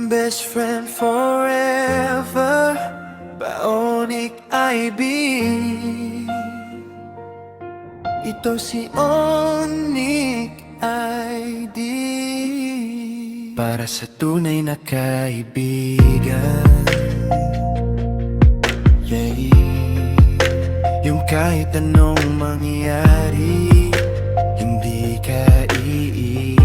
Best friend forever, Baonik IB. Ito si Onik ID, para sa tunay na kaibigan. Yeah. Yung kahit anong mangyari, hindi ka iiwan.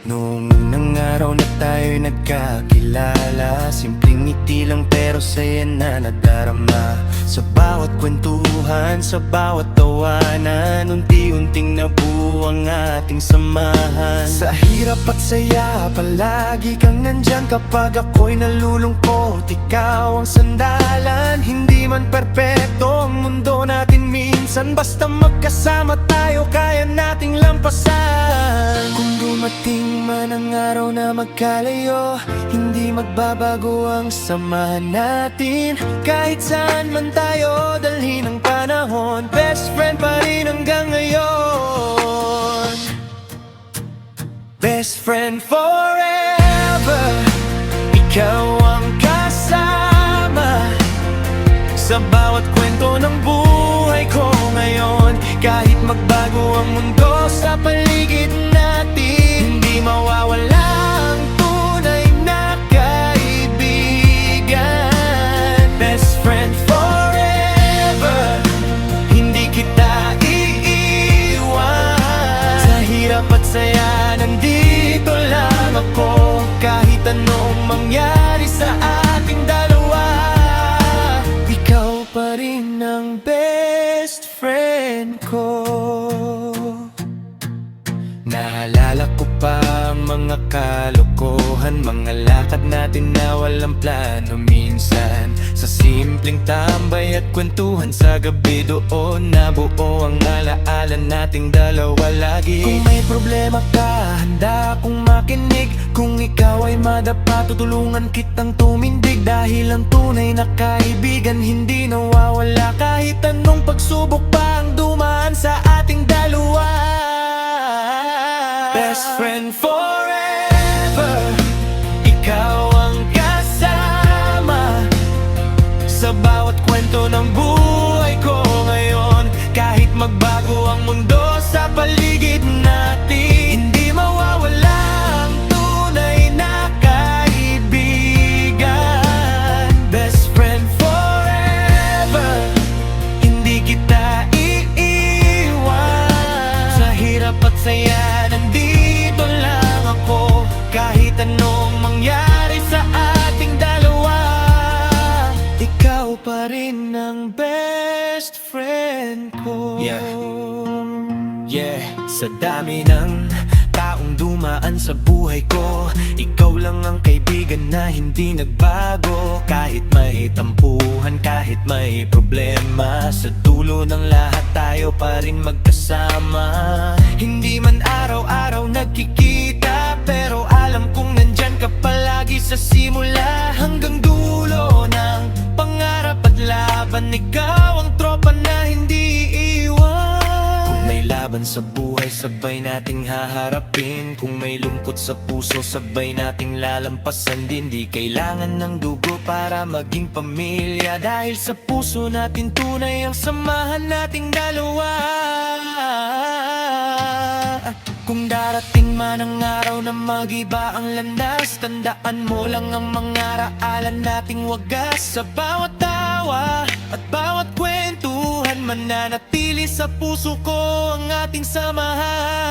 Noong unang araw na tayo'y nagkakilala, simpleng ngiti lang pero saya na nadarama. Sa bawat kwentuhan, sa bawat tawanan, unti-unting nabuo ang ating samahan. Sa hirap at saya, palagi kang nandyan kapag ako'y nalulungkot. Ikaw ang sandalan, hindi man perpekto ang mundo natin minsan. Basta magkasama tayo, kaya nating lampasan. Kung dumating man ang araw na magkalayo, hindi magbabago ang samahan natin. Kahit saan man tayo dalhin ng panahon, best friend pa rin hanggang ngayon. Best friend forever, ikaw ang kasama sa bawat kwento ng buhay ko ngayon. Kahit magbago ang mundo sa paligid natin, hindi mawawala ang tunay na kaibigan. Best friend forever, hindi kita iiwan. Sa hirap at saya, nandito lang ako. Kahit anong mangyari sa ating dalawa, ikaw pa rin ang best friend ko. Naalala ko pa ang mga kalokohan, mga lakad natin na walang plano minsan. Sa simpleng tambay at kwentuhan sa gabi, doon nabuo ang alaala nating dalawa lagi. Kung may problema ka, handa akong makinig. Kung ikaw ay madapa, tutulungan kitang tumindig. Dahil ang tunay na kaibigan hindi nawawala, kahit anong pagsubok pa ang dumaan sa ating dalawa. Best friend forever, ikaw ang kasama sa bawat kwento ng buhay ko ngayon. Kahit magbago ang mundo sa paligid natin, hindi mawawala ang tunay na kaibigan. Best friend forever, hindi kita iiwan. Sa hirap at saya, nandito lang ako. Kahit anong mangyari sa ating dalawa, ikaw pa rin ang best friend ko. Yeah, sa dami ng taong dumaan sa buhay ko, ikaw lang ang kaibigan na hindi nagbago. Kahit may tampuhan, kahit may problema, sa dulo ng lahat tayo pa rin magkasama. Hindi man araw-araw nagkikita, pero alam kong nandyan ka palagi sa simula hanggang dulo ng pangarap at laban. Ikaw ang tropa na hindi iwan. Kung may laban sa buhay, sabay nating haharapin. Kung may lungkot sa puso, sabay nating lalampasan din. Di kailangan ng dugo para maging pamilya, dahil sa puso natin tunay ang samahan nating dalawa. Kung darating man ang araw na mag-iba ang landas, tandaan mo lang ang mga raalan nating wagas. Sa bawat tawa at bawat kwentuhan, mananatili sa puso ko ang ating samahan.